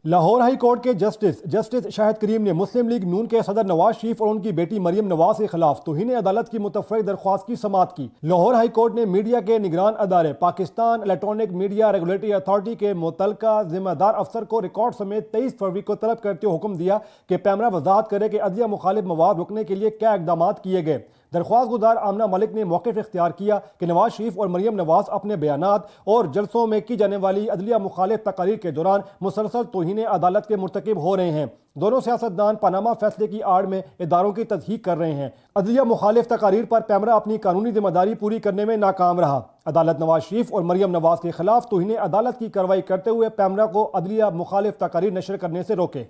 Lahore high court के justice Shahid करीम ने मुस्लिम league नून के सदर नवाज शरीफ और उनकी बेटी मरियम नवाज के खिलाफ तौहीन अदालत की मुतफ़र्रिक़ दरख्वास्त की समाअत की। लाहौर हाई कोर्ट ने मीडिया के निगरान अदारे Pakistan electronic media regulatory authority के मुतल्लका जिम्मेदार अफसर को रिकॉर्ड समेत 23 फरवरी को तलब करते हुए हुक्म दिया कि पैमरा वजाहत करे कि अदलिया मुखालिफ मवाद रोकने के लिए क्या इकदाम किए गए। दरख्वास्त गुजार आमना मलिक ने मौक़िफ़ इख्तियार किया कि नवाज शरीफ और मरियम नवाज अपने बयानात और जलसों में की जाने वाली अदलिया मुखालिफ तकारीर के दौरान मुसलसल तौहीन अदालत के मुर्तकिब हो रहे हैं। दोनों सियासतदान पनामा फैसले की आड़ में इदारों की तस्दीक कर रहे हैं। अदलिया मुखालिफ तकारीर पर पैमरा अपनी कानूनी जिम्मेदारी पूरी करने में नाकाम रहा। अदालत नवाज शरीफ और मरियम नवाज के खिलाफ तौहीन अदालत की कार्रवाई करते हुए पैमरा को अदलिया मुखालिफ तकारीर नशर करने से रोके।